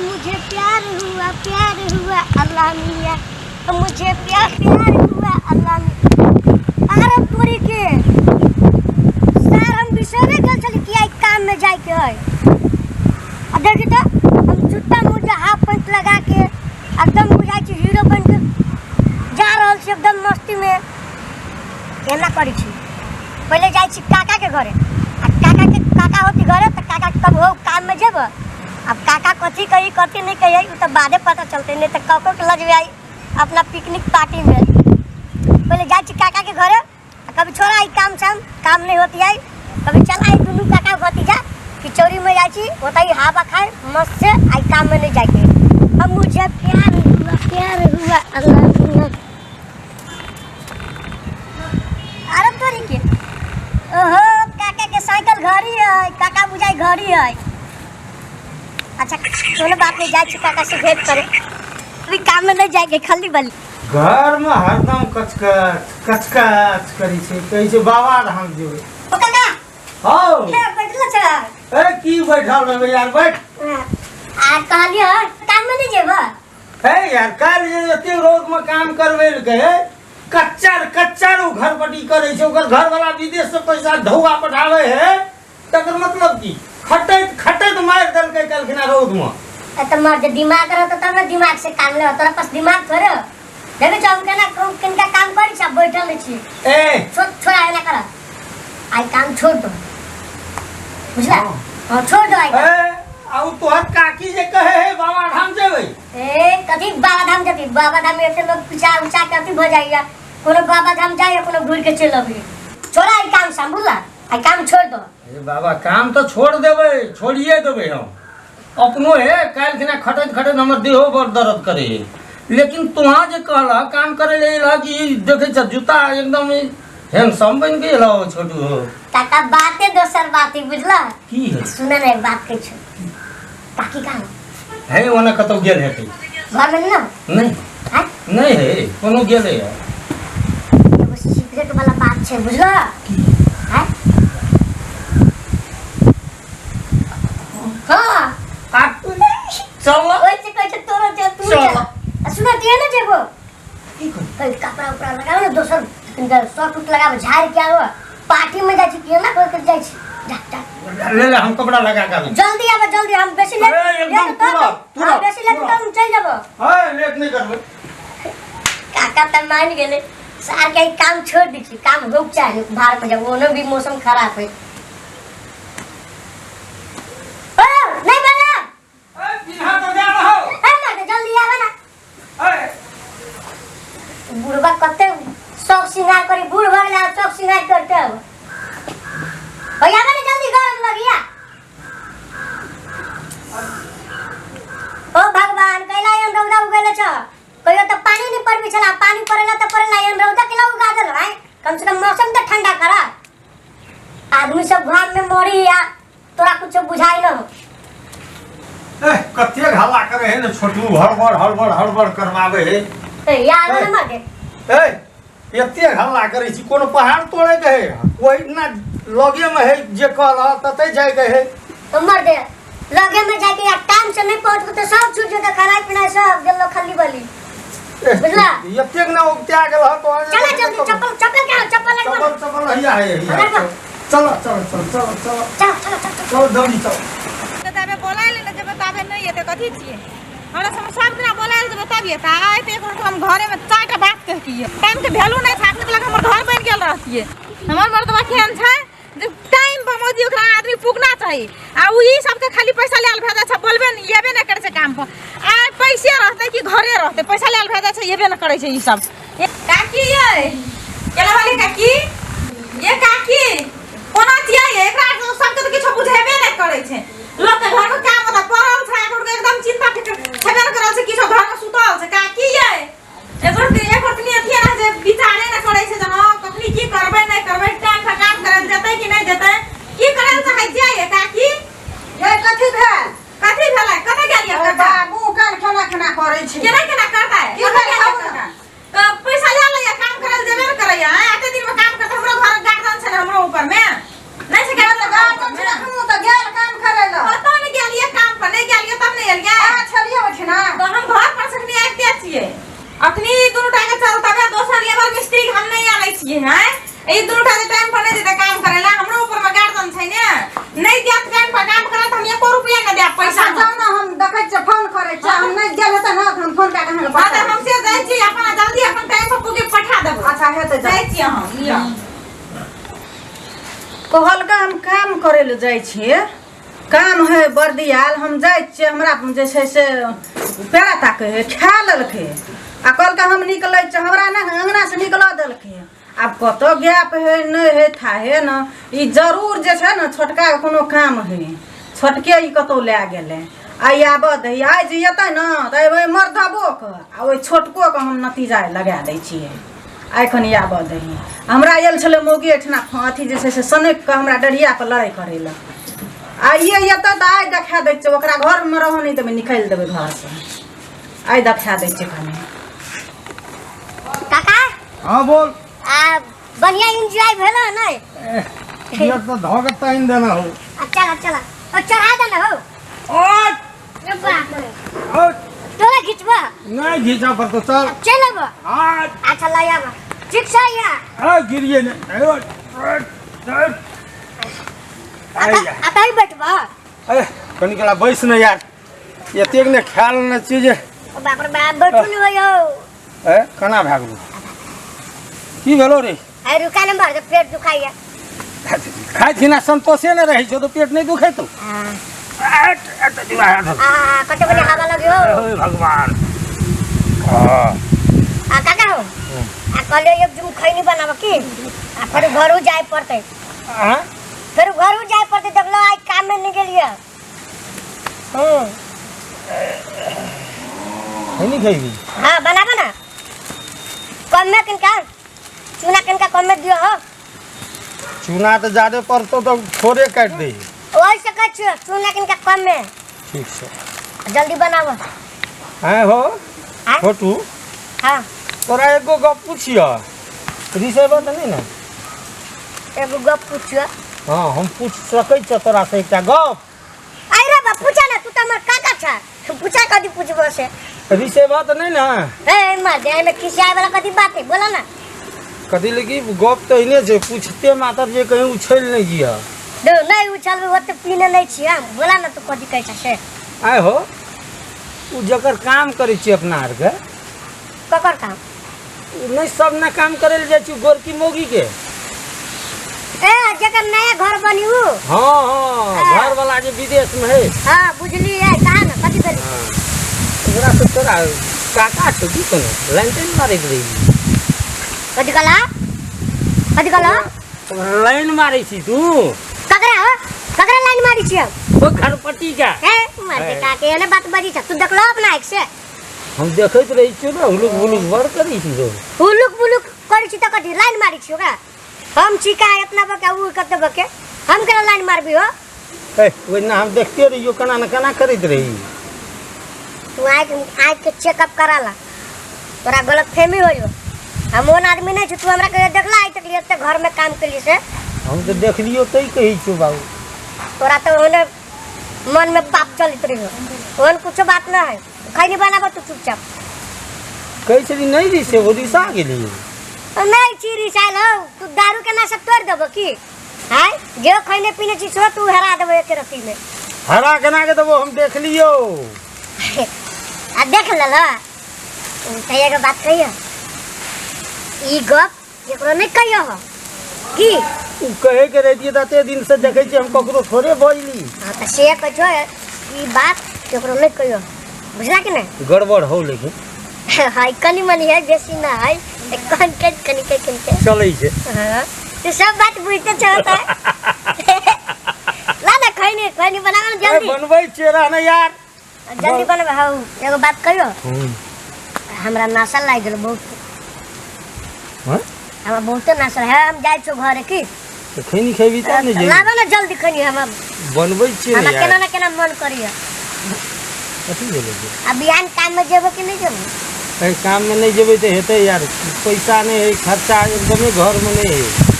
मुझे प्यार हुआ अल्लाह मियाँ, मुझे प्यार हुआ अल्लाह मियाँ। अरे पूरी के सर हम बिसरे गल चली किया काम में जाए के है। अब देखी तो हम जूता मोजा हाफ पैंट लगा के एकदम बुझाई छी हीरो बन के जा रहल छी एकदम मस्ती में। केना करी छी पहले जाई छी काका के घरे, काका होती घरे तो काका कब हो काम में जेब। अब काका कथी कही कथी नहीं कही तो बादे पता चलते, नहीं तो काको के लज आई अपना पिकनिक पार्टी में। पहले जाई छी काका के घरे, कभी छोड़ा आई काम शाम काम नहीं होती है, कभी चला आई दुनू काका भतीजा किचौरी में जाई छी होता हवा खाए मस्त से आई काम में नहीं जाके। अब मुझे प्यार हुआ अल्लाह मियाँ। अरे तोरी के ओहो काका के साइकिल घरी है, काका बुझाई घरी है। अच्छा कोनो बात नहीं, जाए काका से भेंट करे, अभी काम में नहीं जाएंगे खाली बली घर में हरदम कचकच करी छे कही छे बाबा धाम जेबे। ओ काका हां के बैठल छ ए की बैठल रहबे यार बैठ। आ कहलियो काम में नहीं जेबा ए यार काल जे एते रोज में काम करबे के कच्चा रो घर पटी करे छे, ओकर घर वाला विदेश से पैसा ढौआ पठावे है, तकर मतलब की खटैत मार दल के कलखिना रोज में। त मर जे दिमाग रहत तब ना दिमाग से काम ले, तोरा पास दिमाग थोड़े हो। देखे छ हम केना किनका काम करी सब बैठल छी। ए छोड़ा है ना कर आई काम छोड़ दो बुझला। हां छोड़ दो आई ए आउ तोहर काकी जे कहे है बाबा धाम जेबे। ए कथी बाबा धाम जती, बाबा धाम में ऐसे लोग पिछा उछा के अथी भ जाइया, कोनो बाबा धाम जाइए कोनो घूर के चल अबे। छोड़ा आई काम संभुला आई काम छोड़ दो। ए बाबा काम तो छोड़ देबे, छोड़िए देबे हम अपनो है काल खिना खटत हमर देहो बड़ दर्द करे, लेकिन तुहा जे कहला काम करे ले लागी देखे छ जूता एकदम हैंडसम बन गेल हो छोटू हो। काका बातें दोसर बात ही बुझला की है सुने रे बात कह छ काकी का है ओना कतो गेल हेतै घर में ना नहीं है नहीं है कोनो गेले है एगो सीक्रेट वाला बात छे बुझला है। हां आप चल ओइ से कह छ तोरो जे तू चल सुना दिए ना जेबो की कर कल कपड़ा उपड़ा लगाओ ना दोसर शॉर्ट उट लगाओ झाड़ के आओ पार्टी में जाई छी के ना कोई कर जाई छी जा ले हम कपड़ा लगा के जल्दी आबे जल्दी हम बेसी लेट एकदम पूरा बेसी लेट तो हम चल जाबो। हां लेट नहीं करबे काका त मान गेले सार के काम छोड़ दी छी, काम रुक जाए बाहर में जब ओनो भी मौसम खराब है। ओ नहीं बना ए बिना तो जा रहो ए मत जल्दी आवे ना। ए बुढ़वा कते शौक सिंगार करी, बूढ़ भ गेला शौक सिंगार करते हो भैया बने जल्दी गरम लगिया। ओ भगवान कैला एन रौदा उगले छ कहियो त पानी नहीं पड़बी छला, पानी पड़ेला त पड़ेला एन रौदा केला उगा देल है। कम से कम मौसम त ठंडा करा, आदमी सब घाम में मरी या तोरा कुछ बुझाई न हो। ए कते हल्ला करे है न छोटू हड़बड़ करवावे है। ए यार न मर दे ए एते हल्ला करे छी कोनो पहाड़ तोड़े के है, कोई ना लगे में है जे कहला तते जाय के है तो मर दे लगे में जाके या टाइम से नहीं पहुंच तो सब छूट जाता, खाना पीना सब गेलो खाली बली बुझला। एते ना उगत्या गेल ह तो चला जल्दी चप्पल क्या चप्पल लगवा चप्पल हैया है चलो जल्दी चल तबे बोलाइले न जे बताबे नहीं एते कथि छिए हमरा सब दिना बोलाइले जे बताबिए त आइ त एक हम घरे में चारटा बात कह किए टाइम के वैल्यू नहीं था, लगे हमर घर बन गेल रहतिए। हमर मर्दवा केहन छै जे टाइम पर मोदी ओकरा आदमी पुगना चाहिए आ ई सब के खाली पैसा लेल भेजा छ बोलबे न येबे न करे छै काम पर आ पैसे रहते कि घरे रहते पैसा लेल भेजा छै येबे न करे छै ई सब। काकी ये केला वाली काकी ये काकी कोना तिया ये एकरा सब के किछो बुझेबे न करे छै, लोग के घर में काम पता पड़ल छै एकरो एकदम चिंता छबे न करल छै किछो घर में सुतल छै। काकी ये एक ओतनी अथी ना जे विचारे न करे छै जे हां कखनी की करबै नहीं करबै टाइम पर काम करल जतै कि नहीं जतै की करल चाहै छियै ये काकी। ये कथि भेल कतै गेलियै बाबू काल खाना करे छै केना करता है की भेल तो पैसा ले ले काम करल जेबे न करैया एते दिन में काम करत हमरो घर गार्डन छै हमरो ऊपर में नहीं छै गार्डन तो गेल काम करे ल पता नहीं गेलियै ये हैं ए दुनु ठाने टाइम पर नहीं देते काम करेला हमरो ऊपर में गार्डन छै ने नहीं देत टाइम पर काम करत हम 1 रुपया न दे पैसा जाओ ना हम देखै छ फोन करै छ हम नहीं गेल त ना हम फोन का कहां हां त हमसे जाय छी अपन जल्दी अपन टाइम पर पूके पठा देब अच्छा है त जाय छी हम लिया कहल का हम काम करे ले जाय छी काम है बर्दियाल हम जाय छी हमरा जे छै से पेड़ा ताके है खा ललखे आ कहल का हम निकलै छ हमरा ना अंगना से निकला देलखे अब कत गैप है नहीं है था है ना ई जरूर जे छै ना छोटका कोनो काम है छोटके ई कतो ले गेले आई आबद है आज जेतै ना त ओइ मर्दबो के आ ओइ छोटको के हम नतीजा लगा दै छियै आइखन आबद है हमरा आयल छले मोगी एठना अथी जे छै से सनक के हमरा डरिया पर लड़ाई करे ला आइए एतै त आइ देखा दै छै ओकरा घर में रह नहीं त निकाल देबै घर से आइ देखा दै छै कने काका हाँ बोल आ बढ़िया एंजॉय भेलो नहीं ये तो धोके टाइम देना हो चला चला और चढ़ा देना हो ओट रे बाप रे ओट तोरा खिचबा नहीं घिचा पर तो चल चलब आज अच्छा लाया ठीक से या आ गिरिए ने ओट आता ही बैठबा अरे कनी कला बैस न यार ये तेग ने ख्याल न चीज बाप रे बाप बैठू नहीं भयो ए कना भागलू की भेलो रे आई रुका न भर पेट दुखाइया खाइ थिना संतोषे न रही छो तो पेट नहीं दुखे तो हां दिवा कते बजे हवा लगियो हे भगवान काका हो कल एक जुम खैनी बनाब की फिर घर जाए पड़ते हां फिर घर जाए पड़ते देख लो आज काम में नहीं गेलिए हां खैनी खाइबी हां बनाबो ना कम में किनका चूना किनका कम में दियो हो चूना तो ज्यादा पड़तो तो थोड़े काट दे ओइ से कछ चूना किनका कम में ठीक से जल्दी बनाबो हां हो हां छोटू हां तोरा एगो गप पूछिया रिसे बात नहीं ना एगो गप पूछियो हां हम पूछ सकै छ तोरा से एकटा गप आई रे बा पूछा ना तू त हमर काका छ तू पूछा कदी पूछबो से रिसे बात नहीं ना ए मार दे में खिसियाए वाला कदी बात है बोला ना कदी लगी गप तो इने जे पूछते मातर जे कहीं उछल नहीं गिया दो नहीं उछल वो तो पीने नहीं छी हम बोला ना तू कदी कहै छ से आय हो उ जकर काम करे छी अपना आर के ककर काम नहीं सब ना काम करे ले जाय छी गोरकी मोगी के ए जकर नया घर बनी हु हां घर वाला जे विदेश में है हां बुझली है कहां ना कदी करी ओकरा से तोरा काका छ की कोनो लाइन मारे रही कदी कला लाइन मारे छी तू ककरा लाइन मारी छी वो घरपट्टी का ए मार के काके एने बात बजी छ तू देखलो अपना एक से हम देखैत रही छी ना हुलुक हुलुक बर करी छी रो हुलुक बुलुक करी छी त कदी लाइन मारी छी ओकरा हम चिका इतना बके उ कते बके हम केना लाइन मारबी हो ए ओइ ना हम देखते रहियो कना न कना करैत रही तू आइ के चेकअप कराला तोरा गलत फहमी होयो हम ओन आदमी नहीं छ तू हमरा के देखला आई तक लिए घर में काम के लिए से हम तो देख लियो तई कही छु बाबू तोरा तो ओने मन में पाप चलित रहियो ओन कुछ बात ना है खैनी बनाबो तू चुपचाप कही छली नहीं दी से वो दिशा गेली नहीं चीरी चाल हो तू दारू के नशा तोड़ देबो की हाय जो खैने पीने छी सो तू हरा देबो एक रत्ती में हरा केना के देबो हम देख लियो आ देख लेला त एगो बात कहियो ई गप जेकरो नहीं कहियो हो की उ कहे के रह दिए तते दिन से देखे छी हम ककरो थोड़े बजली हां त से कहियो ई बात जेकरो नहीं कहियो बुझला कि नहीं गड़बड़ हो लेकिन हाय कनी मनी है बेसी ना है कनी के चलै छै हां तो सब बात बुझते चलता है ला ना खैनी बनाओ ना जल्दी बनबै चेहरा ना यार जल्दी बनबे हां एगो बात कहियो हमरा नासा लाग गेल बहुत हां हमरा बहुत नासा है हम जाय छो घरे की तो खैनी खेबी त नहीं जे लाबो ना जल्दी खैनी हम बनबै छी हमरा यार केना मन करियो कथि बोले अब बिहान काम में जेबो कि नहीं जेबो कहीं काम में नहीं जेबै तो हेतै यार पैसा नहीं है खर्चा एकदम घर में नहीं है